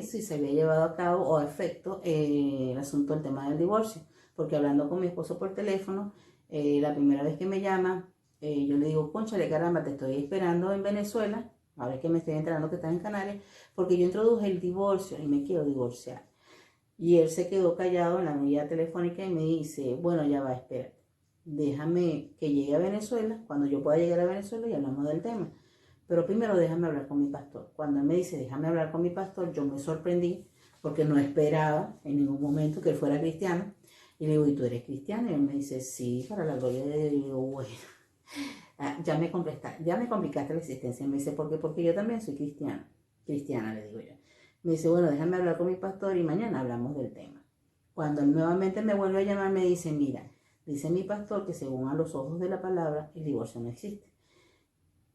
que si se había llevado a cabo o a efecto el asunto del tema del divorcio. Porque hablando con mi esposo por teléfono, la primera vez que me llama, yo le digo, cónchale, caramba, te estoy esperando en Venezuela, ahora es que me estoy enterando que estás en Canarias, porque yo introduje el divorcio y me quiero divorciar. Y él se quedó callado en la vía telefónica y me dice, bueno, ya va, espérate, déjame que llegue a Venezuela, cuando yo pueda llegar a Venezuela y hablamos del tema. Pero primero déjame hablar con mi pastor. Cuando él me dice, déjame hablar con mi pastor, yo me sorprendí porque no esperaba en ningún momento que él fuera cristiano. Y le digo, ¿y tú eres cristiano? Y él me dice, sí, para la gloria de Dios. Y digo, bueno, ya me complicaste la existencia. Y me dice, ¿por qué? Porque yo también soy cristiana, le digo yo. Me dice, bueno, déjame hablar con mi pastor y mañana hablamos del tema. Cuando él nuevamente me vuelve a llamar, me dice, mira, dice mi pastor que según a los ojos de la palabra, el divorcio no existe.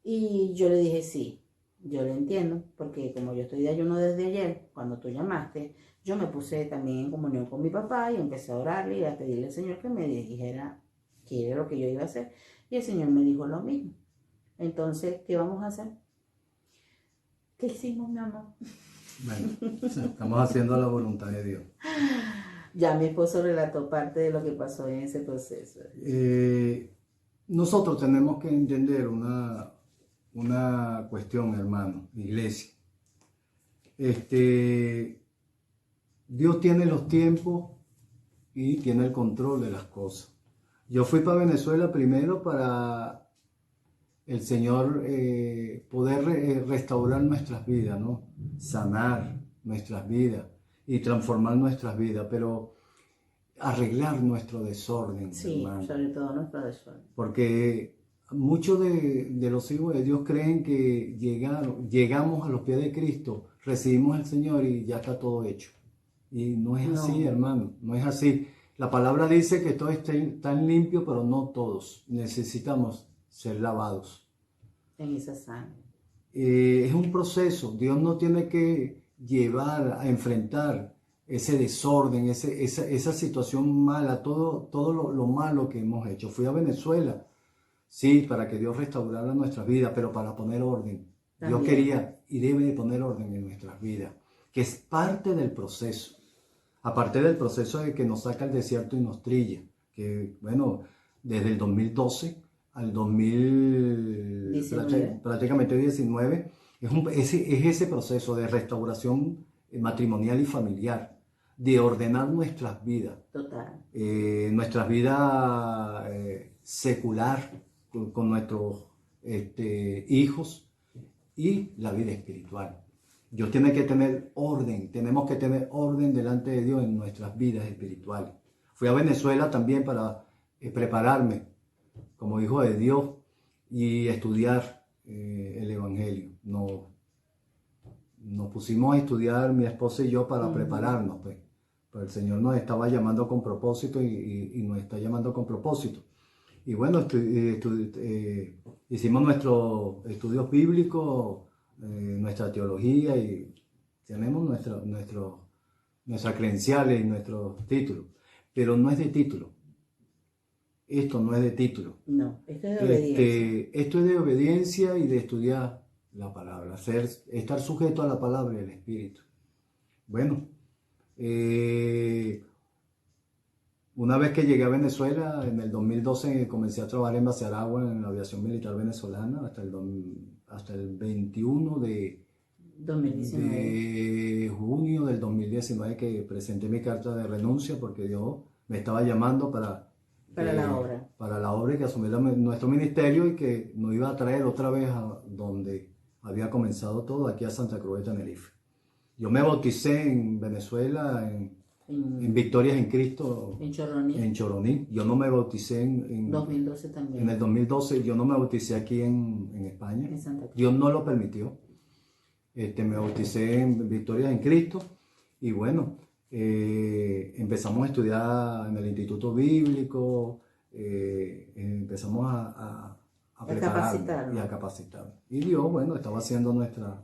Y yo le dije, sí, yo lo entiendo, porque como yo estoy de ayuno desde ayer, cuando tú llamaste, yo me puse también en comunión con mi papá y empecé a orarle y a pedirle al Señor que me dijera qué era lo que yo iba a hacer. Y el Señor me dijo lo mismo. Entonces, ¿qué vamos a hacer? ¿Qué hicimos, mi amor? Bueno, estamos haciendo la voluntad de Dios. Ya mi esposo relató parte de lo que pasó en ese proceso. Nosotros tenemos que entender una cuestión, hermano, iglesia. Dios tiene los tiempos y tiene el control de las cosas. Yo fui para Venezuela primero para el Señor poder restaurar nuestras vidas, ¿no? Sanar nuestras vidas y transformar nuestras vidas, pero arreglar nuestro desorden, Sí, hermano. sobre todo nuestro desorden. Porque muchos de los hijos de Dios creen que llegamos a los pies de Cristo, recibimos al Señor y ya está todo hecho. Y no es así, hermano, no es así. La palabra dice que todos están limpios, pero no todos. Necesitamos ser lavados. En esa sangre. Es un proceso. Dios no tiene que llevar a enfrentar ese desorden, esa situación mala, todo lo malo que hemos hecho. Fui a Venezuela, sí, para que Dios restaurara nuestras vidas, pero para poner orden. También. Dios quería y debe de poner orden en nuestras vidas, que es parte del proceso. Aparte del proceso de que nos saca al desierto y nos trilla, que bueno, desde el 2012 al 2019. Prácticamente 19, es ese proceso de restauración matrimonial y familiar, de ordenar nuestras vidas. Total. Nuestras vidas secular con nuestros hijos y la vida espiritual. Dios tiene que tener orden, tenemos que tener orden delante de Dios en nuestras vidas espirituales. Fui a Venezuela también para prepararme como hijo de Dios y estudiar el Evangelio. Nos pusimos a estudiar mi esposa y yo para prepararnos, pues. Pero el Señor nos estaba llamando con propósito y nos está llamando con propósito. Y bueno, hicimos nuestros estudios bíblicos, nuestra teología y tenemos nuestras credenciales y nuestros títulos. Pero no es de título. Esto no es de título. No, esto es de obediencia. Esto es de obediencia y de estudiar la palabra, estar sujeto a la palabra y al Espíritu. Bueno, una vez que llegué a Venezuela, en el 2012 comencé a trabajar en Base Aragua en la aviación militar venezolana hasta el 21 de junio del 2019 que presenté mi carta de renuncia porque Dios me estaba llamando para la obra y que asumiera nuestro ministerio y que nos iba a traer otra vez a donde había comenzado todo, aquí a Santa Cruz de Tenerife. Yo me bauticé en Venezuela, en Victorias en Cristo, en Choroní. Yo no me bauticé en 2012 también. En el 2012 yo no me bauticé aquí en España. En Santa Cruz. Dios no lo permitió. Me bauticé en Victorias en Cristo y bueno, empezamos a estudiar en el Instituto Bíblico, empezamos a prepararnos y a capacitarnos. Y Dios, bueno, estaba haciendo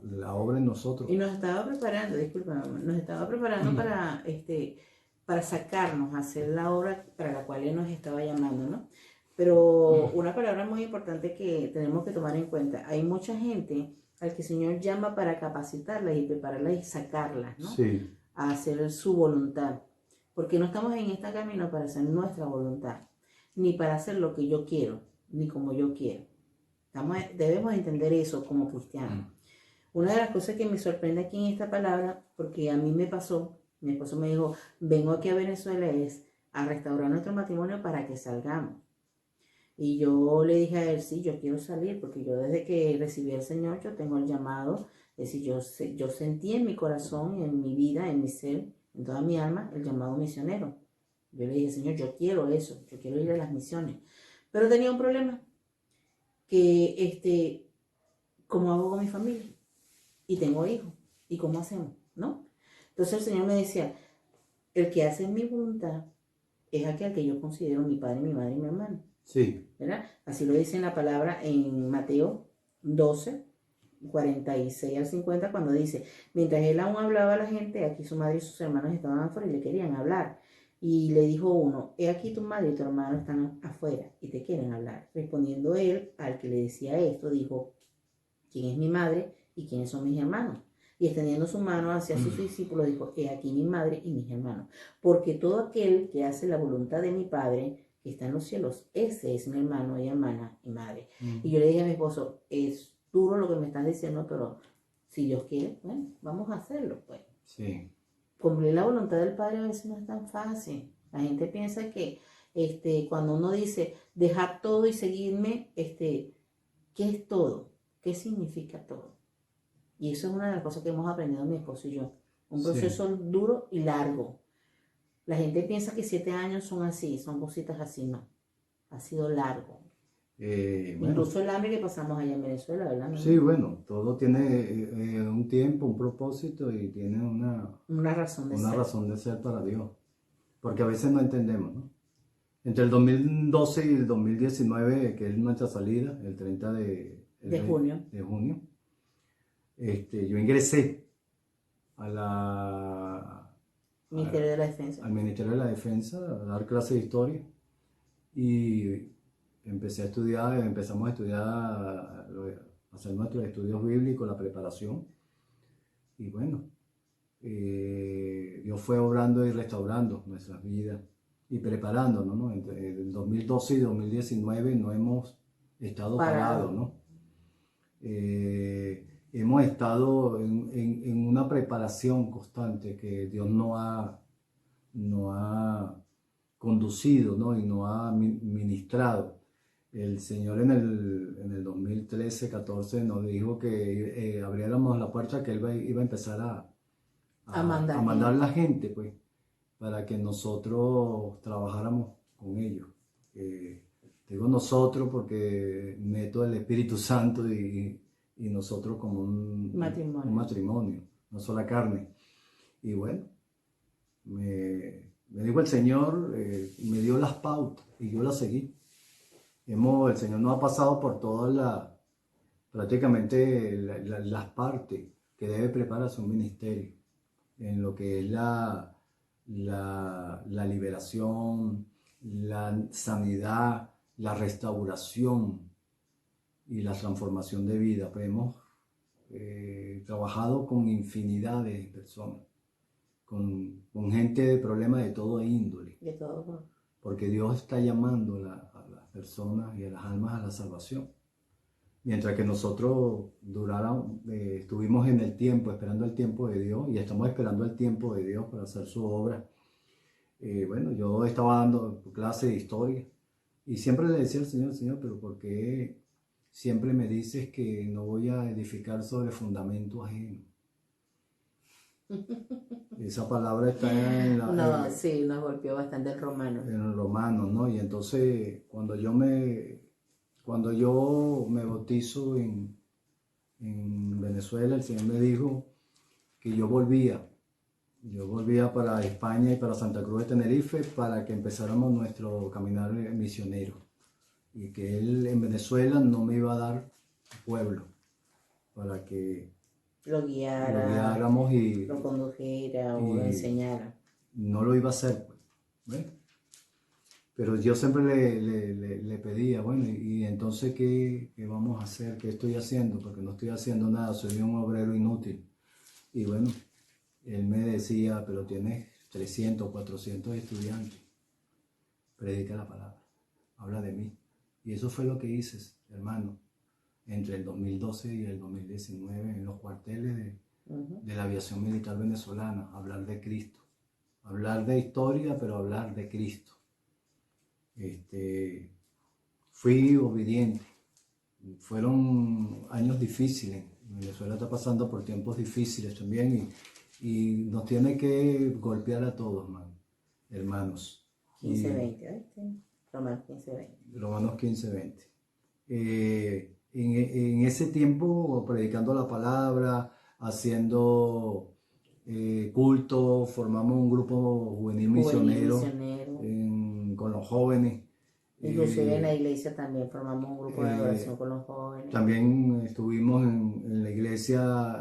la obra en nosotros. Y nos estaba preparando, para sacarnos a hacer la obra para la cual Él nos estaba llamando, ¿no? Pero una palabra muy importante que tenemos que tomar en cuenta, hay mucha gente al que el Señor llama para capacitarlas y prepararlas y sacarlas, ¿no? Sí, A hacer su voluntad. Porque no estamos en este camino para hacer nuestra voluntad, ni para hacer lo que yo quiero, ni como yo quiero. Debemos entender eso como cristianos. Una de las cosas que me sorprende aquí en esta palabra, porque a mí me pasó, mi esposo me dijo, vengo aquí a Venezuela es a restaurar nuestro matrimonio para que salgamos. Y yo le dije a él, sí, yo quiero salir, porque yo desde que recibí al Señor, yo tengo el llamado, es decir, yo sentí en mi corazón, en mi vida, en mi ser, en toda mi alma, el llamado misionero. Yo le dije, Señor, yo quiero eso, yo quiero ir a las misiones. Pero tenía un problema, que, ¿cómo hago con mi familia? Y tengo hijos, ¿y cómo hacemos? ¿No? Entonces el Señor me decía, el que hace mi voluntad es aquel que yo considero mi padre, mi madre y mi hermano. sí, ¿Verdad? Así lo dice en la palabra en Mateo 12, 46 al 50, cuando dice, mientras él aún hablaba a la gente, aquí su madre y sus hermanos estaban afuera y le querían hablar. Y le dijo uno, he aquí tu madre y tu hermano están afuera y te quieren hablar. Respondiendo él al que le decía esto, dijo, ¿quién es mi madre y quiénes son mis hermanos? Y extendiendo su mano hacia sus discípulos, dijo, he aquí mi madre y mis hermanos. Porque todo aquel que hace la voluntad de mi Padre, que está en los cielos, ese es mi hermano y hermana y madre. Y yo le dije a mi esposo, es duro lo que me estás diciendo, pero si Dios quiere, bueno, vamos a hacerlo, pues. sí, Cumplir la voluntad del Padre a veces no es tan fácil. La gente piensa que cuando uno dice, dejar todo y seguirme, ¿qué es todo? ¿Qué significa todo? Y eso es una de las cosas que hemos aprendido mi esposo y yo. Un sí. proceso duro y largo. La gente piensa que 7 años son así, son cositas así, no. Ha sido largo. Bueno, Incluso el hambre que pasamos allá en Venezuela, ¿verdad, mi sí, amor? bueno, todo tiene un tiempo, un propósito y tiene Una razón de una ser. razón de ser para Dios. Porque a veces no entendemos, ¿no? Entre el 2012 y el 2019, que es nuestra salida, el 30 De junio, de junio, yo ingresé a la, Ministerio de la Defensa. al Ministerio de la Defensa a dar clases de historia y empezamos a estudiar, a hacer nuestros estudios bíblicos, la preparación. Y bueno, Dios fue obrando y restaurando nuestras vidas y preparándonos, ¿no? Entre el 2012 y 2019 no hemos estado parados, Parado. ¿no? Hemos estado en una preparación constante que Dios no ha conducido, ¿no? Y no ha ministrado. El Señor en el 2013-14 nos dijo que abriéramos la puerta, que Él iba a empezar A a mandar mandar gente. la gente, pues, para que nosotros trabajáramos con ellos. Digo nosotros porque meto el Espíritu Santo y nosotros como un Matrimonio. matrimonio, una sola carne. Y bueno, me dijo el Señor, me dio las pautas y yo las seguí. El Señor nos ha pasado por todas prácticamente las partes que debe prepararse un ministerio, en lo que es la liberación, la sanidad, la restauración y la transformación de vida. Pues hemos trabajado con infinidad de personas, con gente de problemas de todo índole, De todo. porque Dios está llamando a las personas y a las almas a la salvación. Mientras que nosotros estuvimos en el tiempo, esperando el tiempo de Dios, y estamos esperando el tiempo de Dios para hacer su obra. Bueno, yo estaba dando clase de historia y siempre le decía al Señor, Señor, pero ¿por qué siempre me dices que no voy a edificar sobre fundamento ajeno? Esa palabra está No, sí, nos golpeó bastante el romano. en Romanos, ¿no? Y entonces cuando yo me bautizo en Venezuela, el Señor me dijo que yo volvía para España y para Santa Cruz de Tenerife para que empezáramos nuestro caminar misionero y que Él en Venezuela no me iba a dar pueblo para que Lo lo guiara, guiáramos lo condujera o lo y enseñara. no lo iba a hacer, pues. ¿Ves? Pero yo siempre le pedía, bueno, y entonces ¿qué vamos a hacer? ¿Qué estoy haciendo? Porque no estoy haciendo nada, soy un obrero inútil. Y bueno, él me decía, pero tienes 300, 400 estudiantes, predica la palabra, habla de mí. Y eso fue lo que hice, hermano, entre el 2012 y el 2019 en los cuarteles de la aviación militar venezolana, hablar de Cristo. Hablar de historia, pero hablar de Cristo. Fui obediente. Fueron años difíciles. Venezuela está pasando por tiempos difíciles también y nos tiene que golpear a todos, hermanos. 15-20, ¿viste? Romanos 15-20. Romanos 15-20. En ese tiempo, predicando la palabra, haciendo culto, formamos un grupo juvenil misionero con los jóvenes. Inclusive en la iglesia también formamos un grupo de adoración con los jóvenes. También estuvimos en la iglesia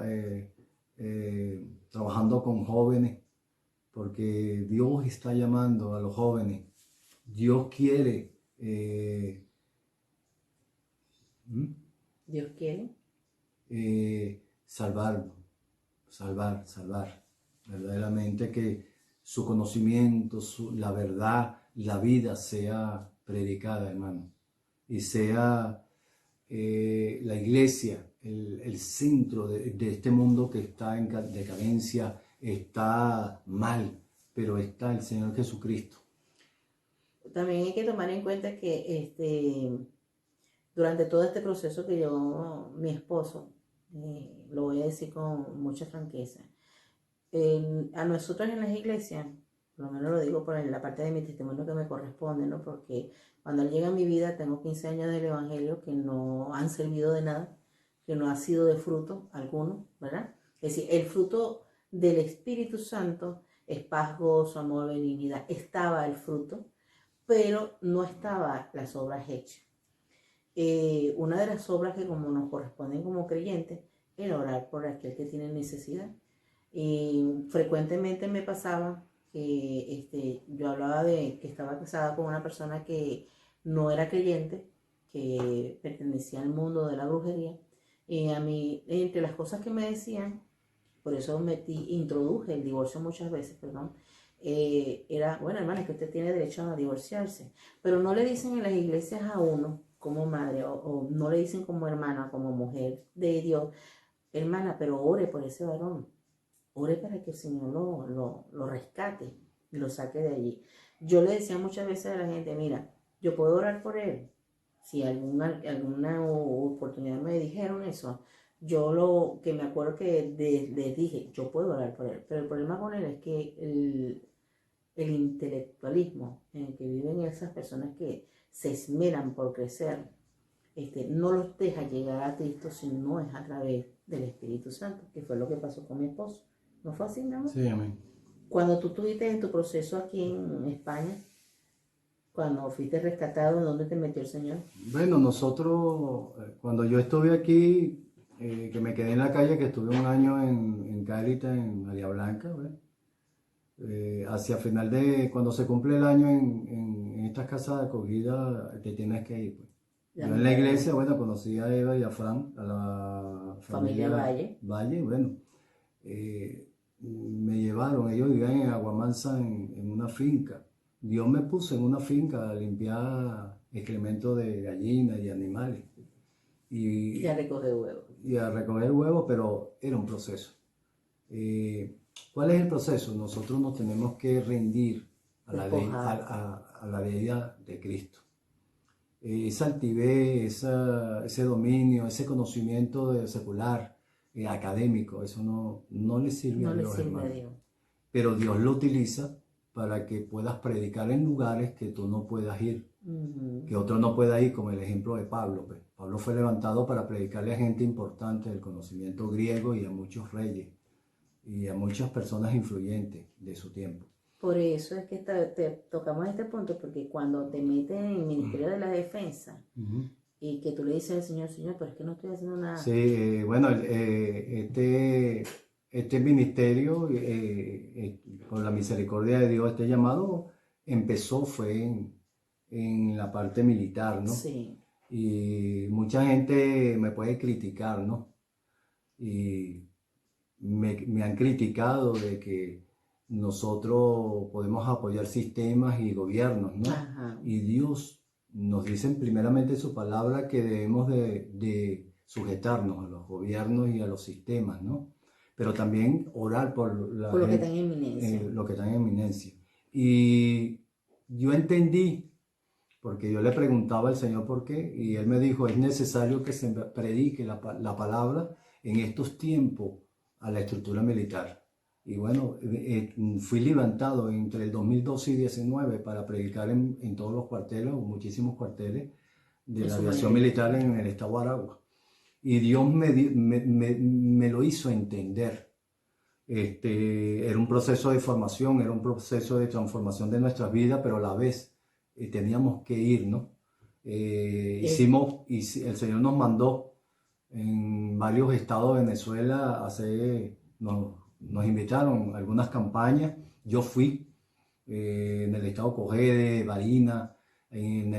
trabajando con jóvenes, porque Dios está llamando a los jóvenes. Dios quiere. Dios quiere salvar. Verdaderamente que su conocimiento, la verdad, la vida sea predicada, hermano. Y sea la iglesia el centro de este mundo que está en decadencia, está mal, pero está el Señor Jesucristo. También hay que tomar en cuenta que durante todo este proceso que llevó mi esposo, lo voy a decir con mucha franqueza, a nosotros en las iglesias, por lo menos lo digo por la parte de mi testimonio que me corresponde, ¿no? Porque cuando él llega a mi vida, tengo 15 años del evangelio que no han servido de nada, que no ha sido de fruto alguno, ¿verdad? Es decir, el fruto del Espíritu Santo es paz, gozo, amor, benignidad. Estaba el fruto, pero no estaban las obras hechas. Una de las obras que como nos corresponden como creyentes era orar por aquel que tiene necesidad. Y frecuentemente me pasaba que yo hablaba de que estaba casada con una persona que no era creyente, que pertenecía al mundo de la brujería. Y a mí, entre las cosas que me decían, por eso introduje el divorcio muchas veces, perdón, era, bueno, hermana, es que usted tiene derecho a divorciarse, pero no le dicen en las iglesias a uno como madre, o no le dicen como hermana, como mujer de Dios, hermana, pero ore por ese varón, ore para que el Señor lo rescate y lo saque de allí. Yo le decía muchas veces a la gente, mira, yo puedo orar por él. Si alguna oportunidad me dijeron eso, yo lo que me acuerdo que les dije, yo puedo orar por él, pero el problema con él es que el intelectualismo en el que viven esas personas que se esmeran por crecer, no los deja llegar a Cristo si no es a través del Espíritu Santo, que fue lo que pasó con mi esposo. ¿No fue así, no? Sí, amén. Cuando tú estuviste en tu proceso aquí en España, cuando fuiste rescatado, ¿en dónde te metió el Señor? Bueno, nosotros, cuando yo estuve aquí, que me quedé en la calle, que estuve un año en Cádiz, en María Blanca, hacia final cuando se cumple el año en estas casas de acogida, te tienes que ir, pues. Yo en la iglesia, bueno, conocí a Eva y a Fran, a la familia Valle, bueno, me llevaron, ellos vivían en Aguamansa en una finca. Dios me puso en una finca a limpiar excremento de gallinas y animales. Y a recoger huevos. Y a recoger huevos, pero era un proceso. ¿Cuál es el proceso? Nosotros nos tenemos que rendir a la ley de Cristo. Esa altivez, ese dominio, ese conocimiento secular, académico, eso no le sirve a Dios, hermano. Pero Dios lo utiliza para que puedas predicar en lugares que tú no puedas ir, que otro no pueda ir, como el ejemplo de Pablo. Pues. Pablo fue levantado para predicarle a gente importante del conocimiento griego y a muchos reyes y a muchas personas influyentes de su tiempo. Por eso es que te tocamos este punto, porque cuando te meten en el Ministerio de la Defensa y que tú le dices al Señor, pero es que no estoy haciendo nada. Sí, bueno, este ministerio, por la misericordia de Dios, este llamado fue en la parte militar, ¿no? Sí. Y mucha gente me puede criticar, ¿no? Y me han criticado de que nosotros podemos apoyar sistemas y gobiernos, ¿no? Ajá. Y Dios nos dice primeramente en su palabra que debemos de sujetarnos a los gobiernos y a los sistemas, ¿no? Pero también orar por Por lo que está en eminencia. lo que está en eminencia. Y yo entendí, porque yo le preguntaba al Señor por qué, y Él me dijo, es necesario que se predique la palabra en estos tiempos a la estructura militar. Y bueno, fui levantado entre el 2012 y 2019 para predicar en todos los cuarteles, o muchísimos cuarteles de la aviación militar en el estado de Aragua. Y Dios me lo hizo entender. Era un proceso de formación, era un proceso de transformación de nuestras vidas, pero a la vez teníamos que ir, ¿no? El Señor nos mandó en varios estados de Venezuela nos invitaron a algunas campañas. Yo fui en el estado Cogede, Barinas, en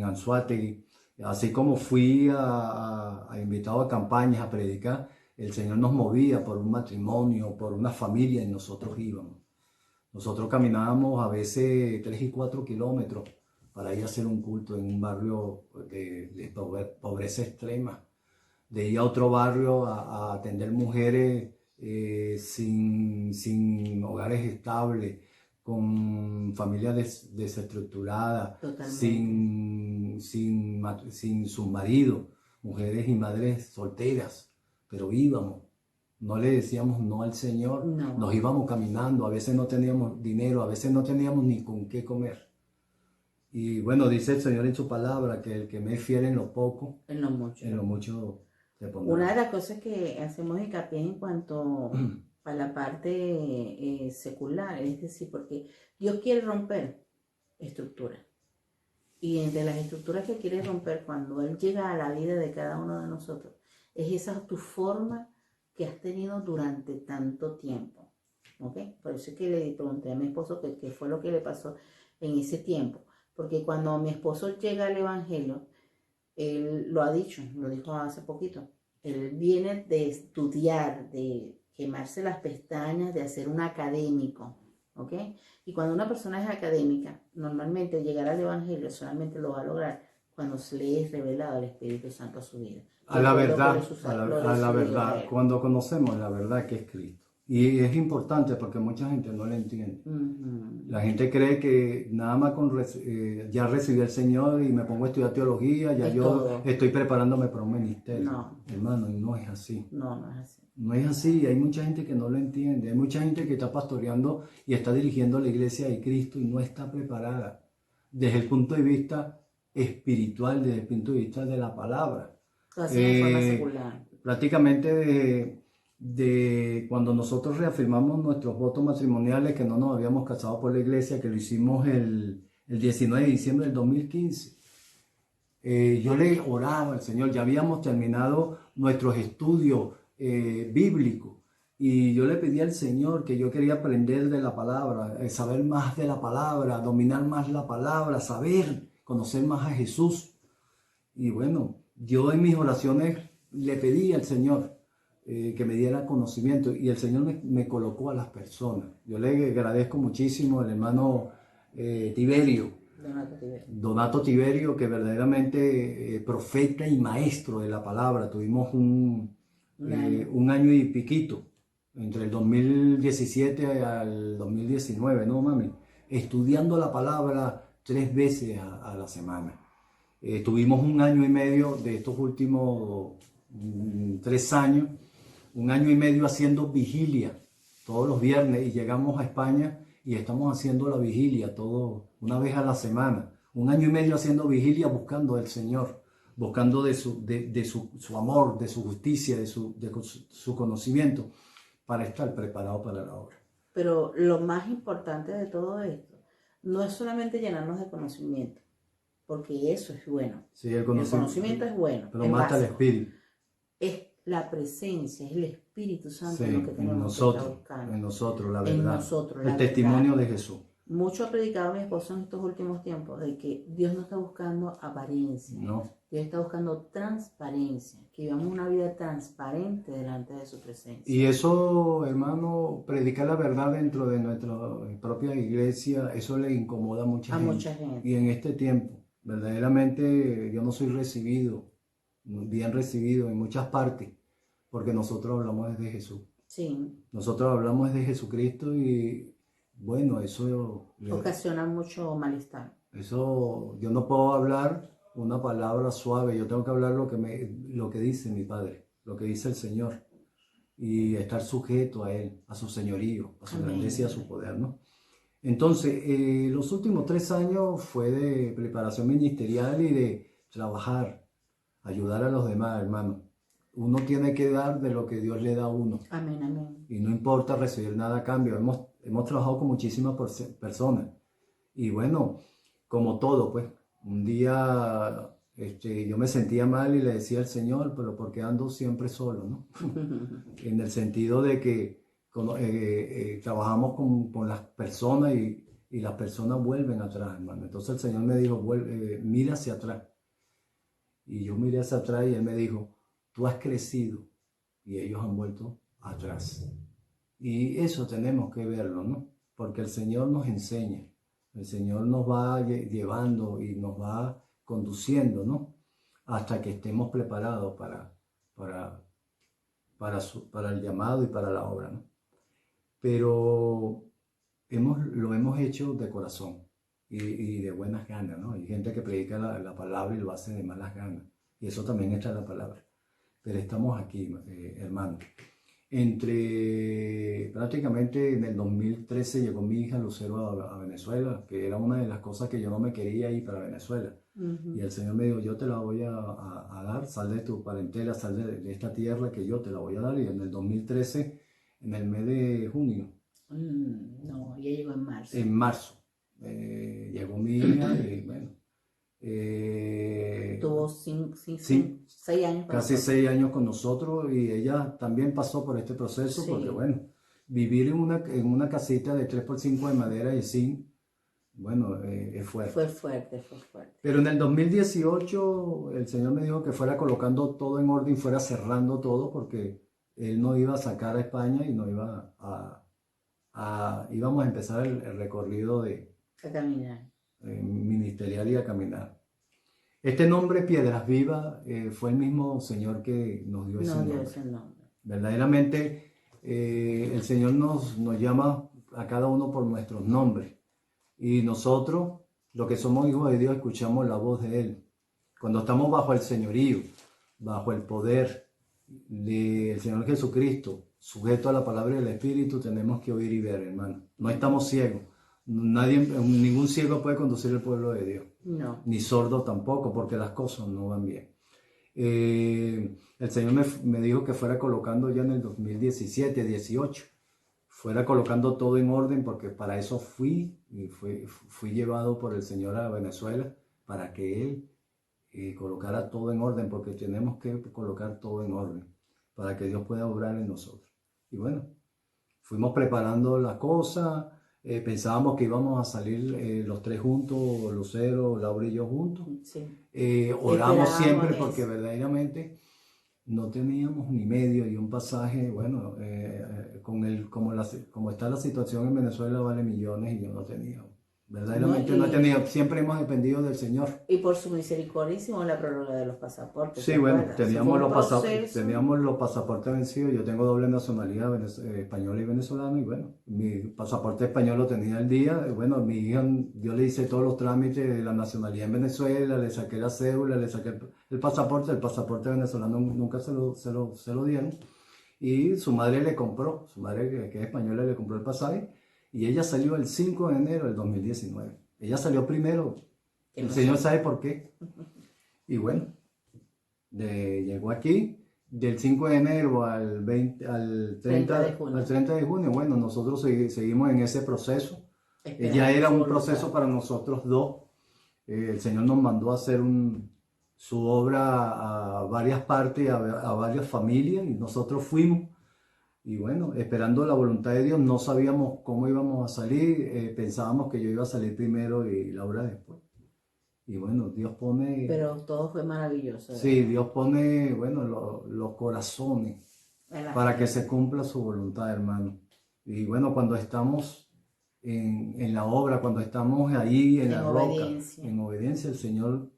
Anzoátegui, así como fui a invitado a campañas a predicar. El Señor nos movía por un matrimonio, por una familia, y nosotros íbamos. Nosotros caminábamos a veces 3 y 4 kilómetros para ir a hacer un culto en un barrio de pobreza extrema, de ir a otro barrio a atender mujeres sin hogares estables, con familias desestructuradas, sin sus maridos, mujeres y madres solteras, pero íbamos. No le decíamos no al Señor, No. Nos íbamos caminando, a veces no teníamos dinero, a veces no teníamos ni con qué comer. Y bueno, dice el Señor en su palabra que el que me es fiel en lo poco, en lo mucho te pondrá. Una de las cosas que hacemos hincapié en cuanto a la parte secular, es decir, porque Dios quiere romper estructuras. Y entre las estructuras que quiere romper cuando Él llega a la vida de cada uno de nosotros, es esa tu forma que has tenido durante tanto tiempo. ¿Ok? Por eso es que le pregunté a mi esposo qué fue lo que le pasó en ese tiempo. Porque cuando mi esposo llega al Evangelio, él lo ha dicho, lo dijo hace poquito. Él viene de estudiar, de quemarse las pestañas, de hacer un académico, ¿ok? Y cuando una persona es académica, normalmente llegar al Evangelio solamente lo va a lograr cuando se le es revelado el Espíritu Santo a su vida. A la verdad, cuando conocemos la verdad que es Cristo. Y es importante porque mucha gente no lo entiende. La gente cree que nada más ya recibí al Señor y me pongo a estudiar teología, ya yo estoy preparándome para un ministerio. No. Hermano, y no es así. No es así. No es así, hay mucha gente que no lo entiende. Hay mucha gente que está pastoreando y está dirigiendo la iglesia de Cristo y no está preparada desde el punto de vista espiritual, desde el punto de vista de la palabra. De forma secular. Prácticamente de cuando nosotros reafirmamos nuestros votos matrimoniales, que no nos habíamos casado por la iglesia, que lo hicimos el 19 de diciembre del 2015. Yo le oraba al Señor, ya habíamos terminado nuestros estudios bíblicos, y yo le pedí al Señor que yo quería aprender de la palabra, saber más de la palabra, dominar más la palabra, conocer más a Jesús. Y bueno, yo en mis oraciones le pedí al Señor que me diera conocimiento, y el Señor me colocó a las personas. Yo le agradezco muchísimo al hermano Donato Tiberio, que verdaderamente profeta y maestro de la palabra. Tuvimos un año y piquito, entre el 2017 al 2019, ¿no, mami? Estudiando la palabra 3 veces a la semana. Tuvimos un año y medio de estos últimos 3 años, un año y medio haciendo vigilia todos los viernes, y llegamos a España y estamos haciendo la vigilia una vez a la semana. Un año y medio haciendo vigilia, buscando al Señor, buscando de su amor, de su justicia, de su conocimiento, para estar preparado para la obra. Pero lo más importante de todo esto no es solamente llenarnos de conocimiento, porque eso es bueno. Sí, el conocimiento es bueno. Pero mata el espíritu. Es la presencia, es el Espíritu Santo sí, lo que tenemos que estar buscando. En nosotros, la verdad. El testimonio de Jesús. mucho ha predicado mi esposo en estos últimos tiempos, de que Dios no está buscando apariencia, No. Dios está buscando transparencia, que vivamos una vida transparente delante de su presencia. Y eso, hermano, predicar la verdad dentro de nuestra propia iglesia, eso le incomoda a mucha A gente. mucha gente. Y en este tiempo, verdaderamente yo no soy recibido, bien recibido en muchas partes, porque nosotros hablamos desde Jesús. Sí, Nosotros hablamos de Jesucristo y bueno, ocasiona mucho malestar. eso yo no puedo hablar una palabra suave, yo tengo que hablar lo que dice mi Padre, lo que dice el Señor y estar sujeto a Él, a su señorío, a su Amén. grandeza y a su poder, ¿no? Entonces, los últimos 3 años fue de preparación ministerial y de trabajar, ayudar a los demás, hermano. Uno tiene que dar de lo que Dios le da a uno. Amén, amén. Y no importa recibir nada a cambio. Hemos trabajado con muchísimas personas. Y bueno, como todo, pues, un día yo me sentía mal y le decía al Señor, pero porque ando siempre solo, ¿no? En el sentido de que trabajamos con las personas y las personas vuelven atrás, hermano. Entonces el Señor me dijo, mira hacia atrás. Y yo miré hacia atrás y Él me dijo, tú has crecido y ellos han vuelto atrás. Y eso tenemos que verlo, ¿no? Porque el Señor nos enseña, el Señor nos va llevando y nos va conduciendo, ¿no? Hasta que estemos preparados para el llamado y para la obra, ¿no? Pero lo hemos hecho de corazón y de buenas ganas, ¿no? Hay gente que predica la palabra y lo hace de malas ganas, y eso también está en la palabra. Pero estamos aquí, hermano. Prácticamente en el 2013 llegó mi hija Lucero a Venezuela, que era una de las cosas que yo no me quería ir para Venezuela. Y el Señor me dijo, yo te la voy a dar, sal de tu parentela, sal de esta tierra que yo te la voy a dar. Y en el 2013, en el mes de junio. No, ya llegó en marzo. En marzo. Llegó mi hija y bueno. Tuvo 6 años con casi nosotros. 6 años con nosotros y ella también pasó por este proceso Sí. porque bueno, vivir en una casita de 3x5 de madera y zinc, bueno, es fuerte. Fue fuerte. Pero en el 2018 el Señor me dijo que fuera colocando todo en orden, fuera cerrando todo porque Él no iba a sacar a España y no iba íbamos a empezar el recorrido a caminar. Ministerial y a caminar. Este nombre, Piedras Vivas, fue el mismo Señor que nos dio ese nombre. Verdaderamente, el Señor nos llama a cada uno por nuestros nombres. Y nosotros, los que somos hijos de Dios, escuchamos la voz de Él. Cuando estamos bajo el señorío, bajo el poder del Señor Jesucristo, sujeto a la palabra del Espíritu, tenemos que oír y ver, hermano. No estamos ciegos. Ningún ciego puede conducir el pueblo de Dios. No. Ni sordo tampoco, porque las cosas no van bien. El Señor me dijo que fuera colocando ya en el 2017, 18, fuera colocando todo en orden, porque para eso fui llevado por el Señor a Venezuela, para que Él colocara todo en orden, porque tenemos que colocar todo en orden, para que Dios pueda obrar en nosotros. Y bueno, fuimos preparando las cosas. Pensábamos que íbamos a salir los tres juntos, Lucero, Laura y yo juntos. Sí. Oramos siempre porque verdaderamente no teníamos ni medio y un pasaje, bueno, como está la situación en Venezuela vale millones y yo no tenía. Verdaderamente no he tenido, siempre hemos dependido del Señor. Y por su misericordia hicimos la prórroga de los pasaportes. Sí, bueno, teníamos los pasaportes vencidos. Yo tengo doble nacionalidad, española y venezolana, y bueno, mi pasaporte español lo tenía al día. Bueno, mi hija, yo le hice todos los trámites de la nacionalidad en Venezuela, le saqué la cédula, le saqué el pasaporte venezolano nunca se lo dieron. Y su madre le compró, su madre que es española le compró el pasaje. Y ella salió el 5 de enero del 2019. Ella salió primero. El Señor sabe por qué. Y bueno, llegó aquí del 5 de enero al 30 de junio. Bueno, nosotros seguimos en ese proceso. Ya era un proceso para nosotros dos. El Señor nos mandó a hacer su obra a varias partes, a varias familias, y nosotros fuimos. Y bueno, esperando la voluntad de Dios, no sabíamos cómo íbamos a salir, pensábamos que yo iba a salir primero y Laura después. Y bueno, Dios pone, Pero todo fue maravilloso, sí, ¿verdad? Dios pone, bueno, los corazones En la para que gente. se cumpla su voluntad, hermano. Y bueno, cuando estamos en la obra, cuando estamos ahí en En la roca, obediencia. en obediencia, el Señor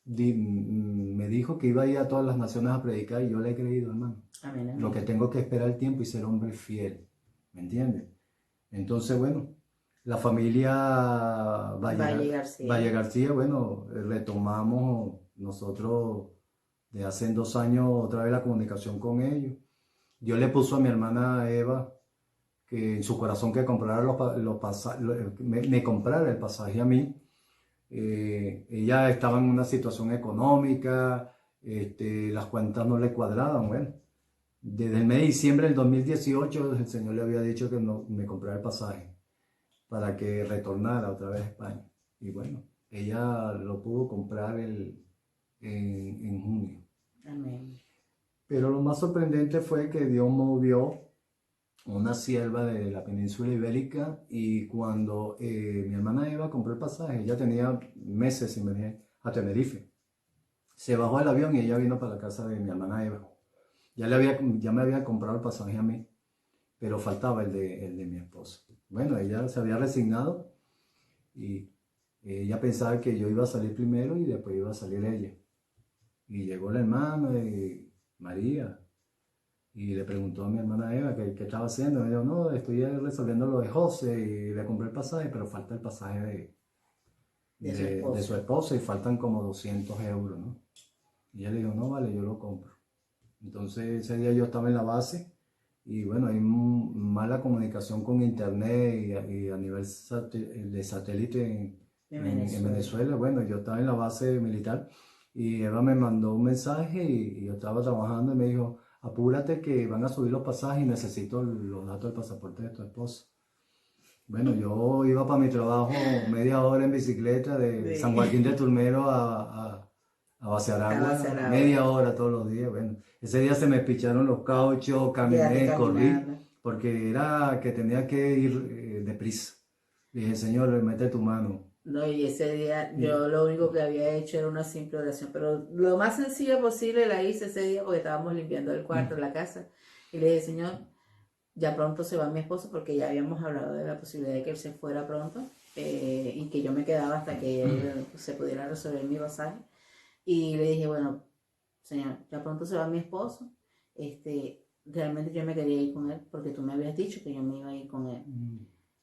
me dijo que iba a ir a todas las naciones a predicar y yo le he creído, hermano. Amén, Lo que amén. tengo que esperar el tiempo y ser hombre fiel, ¿me entiendes? Entonces, bueno, la familia Valle García. Valle García, bueno, retomamos nosotros de hace 2 años otra vez la comunicación con ellos. Dios le puso a mi hermana Eva que en su corazón que comprara me comprara el pasaje a mí. Ella estaba en una situación económica, las cuentas no le cuadraban, bueno. Desde el mes de diciembre del 2018 el Señor le había dicho que no, me comprara el pasaje para que retornara otra vez a España. Y bueno, ella lo pudo comprar en junio. Amén. Pero lo más sorprendente fue que Dios movió una sierva de la península ibérica y cuando mi hermana Eva compró el pasaje, ella tenía meses sin venir a Tenerife. Se bajó del avión y ella vino para la casa de mi hermana Eva. Ya me había comprado el pasaje a mí, pero faltaba el de mi esposa. Bueno, ella se había resignado y ella pensaba que yo iba a salir primero y después iba a salir ella. Y llegó la hermana y María y le preguntó a mi hermana Eva qué estaba haciendo. Me dijo, no, estoy resolviendo lo de José y le compré el pasaje, pero falta el pasaje De su de su esposo. esposa y faltan como 200 euros, ¿no? Y ella le dijo, no, vale, yo lo compro. Entonces ese día yo estaba en la base y bueno, hay mala comunicación con internet y a nivel de satélite En en Venezuela. Venezuela. Bueno, yo estaba en la base militar y Eva me mandó un mensaje y yo estaba trabajando y me dijo, apúrate que van a subir los pasajes y necesito los datos del pasaporte de tu esposa. Bueno, yo iba para mi trabajo media hora en bicicleta de San Joaquín de Sí. Turmero a A Bacearagua, Basaragua. media hora todos los días. Bueno, ese día se me picharon los cauchos, Quédate caminé, corrí, caminando. porque era que tenía que ir deprisa. Dije, Señor, mete tu mano. No, y ese día Y, yo lo único que había hecho era una simple oración, pero lo más sencilla posible la hice ese día porque estábamos limpiando el cuarto, la casa, y le dije, Señor, ya pronto se va mi esposo porque ya habíamos hablado de la posibilidad de que él se fuera pronto y que yo me quedaba hasta que él se pudiera resolver mi pasaje. Y le dije, bueno, Señor, ya pronto se va mi esposo, realmente yo me quería ir con él porque tú me habías dicho que yo me iba a ir con él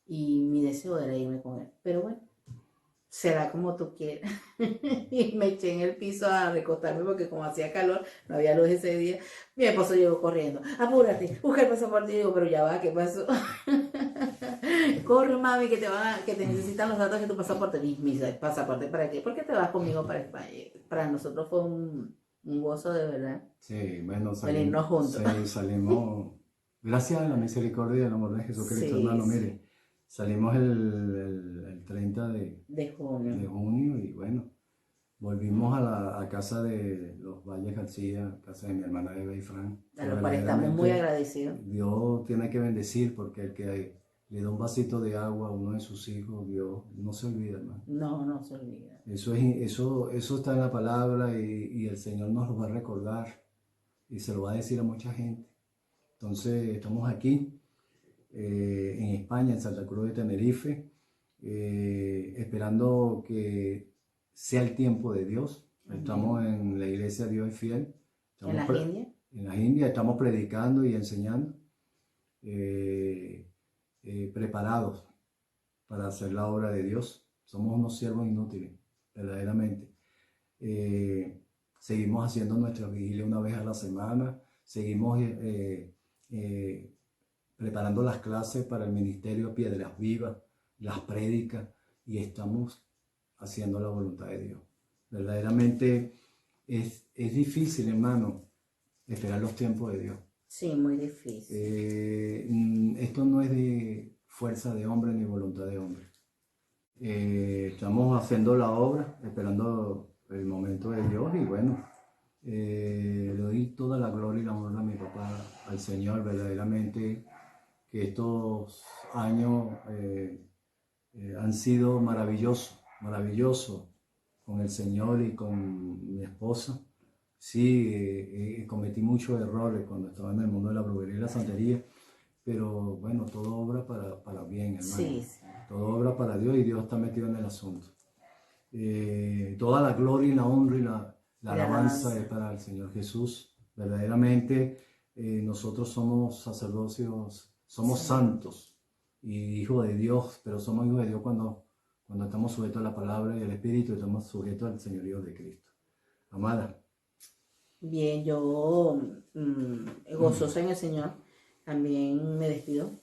y mi deseo era irme con él, pero bueno será como tú quieras. Y me eché en el piso a recostarme porque como hacía calor, no había luz ese día. Mi esposo llegó corriendo, apúrate, busca el pasaporte. Y digo, pero ya va, ¿qué pasó? Corre, mami, que te necesitan los datos de tu pasaporte. Mi pasaporte, ¿para qué? Porque te vas conmigo para España. Para nosotros fue un gozo de verdad sí, bueno, venirnos juntos. sí, salimos, gracias a la misericordia y el amor de Jesucristo, Sí, hermano, sí, mire, salimos el 30 de de junio. junio y bueno, volvimos a casa de los Valles García, casa de mi hermana Eva y Fran, A que lo cual estamos muy verdaderamente agradecidos. Dios tiene que bendecir porque el que le da un vasito de agua a uno de sus hijos, Dios no se olvida, hermano. No, no se olvida. Eso está en la palabra y el Señor nos lo va a recordar y se lo va a decir a mucha gente. Entonces estamos aquí en España, en Santa Cruz de Tenerife, esperando que sea el tiempo de Dios. Estamos Amén. en la iglesia Dios es fiel, En estamos las Indias. en las Indias, estamos predicando y enseñando, preparados para hacer la obra de Dios. Somos unos siervos inútiles, verdaderamente. Seguimos haciendo nuestra vigilia una vez a la semana, seguimos preparando las clases para el ministerio Piedras Vivas, las prédicas, y estamos haciendo la voluntad de Dios. Verdaderamente es difícil, hermano, esperar los tiempos de Dios. Sí, muy difícil. Esto no es de fuerza de hombre ni voluntad de hombre. Estamos haciendo la obra, esperando el momento de Dios y bueno, Le doy toda la gloria y la honra a mi papá, al Señor, verdaderamente, que estos años han sido maravillosos con el Señor y con mi esposa. Sí, cometí muchos errores cuando estaba en el mundo de la brujería y la santería, pero bueno, todo obra para bien, hermano. Sí, sí. Todo obra para Dios y Dios está metido en el asunto. Toda la gloria y la honra y la alabanza es para el Señor Jesús. Verdaderamente nosotros somos sacerdocios, somos santos y hijos de Dios, pero somos hijos de Dios cuando estamos sujetos a la palabra y al Espíritu y estamos sujetos al señorío de Cristo. Amada. Bien, yo gozosa en el Señor, también me despido,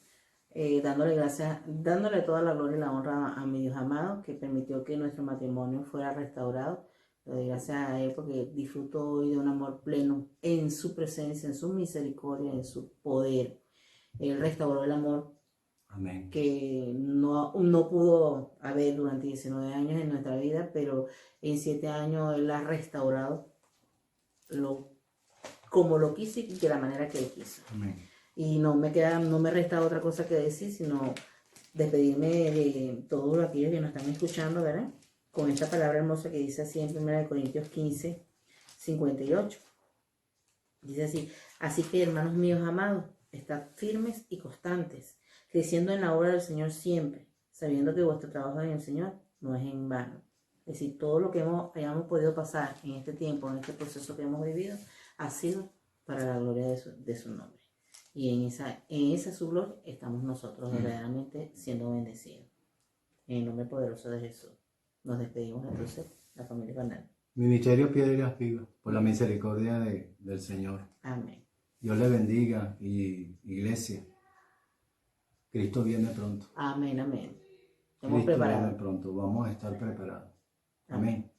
dándole gracias, dándole toda la gloria y la honra a mi Dios amado, que permitió que nuestro matrimonio fuera restaurado. Le doy gracias a Él porque disfruto hoy de un amor pleno en su presencia, en su misericordia, en su poder. Él restauró el amor. Amén. Que no pudo haber durante 19 años en nuestra vida, pero en 7 años Él ha restaurado como lo quise y de la manera que Él quiso. Amén. Y no me resta otra cosa que decir, sino despedirme de todos aquellos que nos están escuchando, ¿verdad? Con esta palabra hermosa que dice así en 1 Corintios 15, 58. Dice así: así que, hermanos míos amados, estad firmes y constantes, creciendo en la obra del Señor siempre, sabiendo que vuestro trabajo en el Señor no es en vano. Es decir, todo lo que hayamos podido pasar en este tiempo, en este proceso que hemos vivido, ha sido para la gloria de su nombre. Y en esa su gloria estamos nosotros verdaderamente siendo bendecidos. En el nombre poderoso de Jesús. Nos despedimos entonces, la familia Canal. Ministerio Piedras Vivas, por la misericordia del Señor. Amén. Dios le bendiga y iglesia. Cristo viene pronto. Amén, amén. Cristo viene pronto. Vamos a estar preparados. Amén.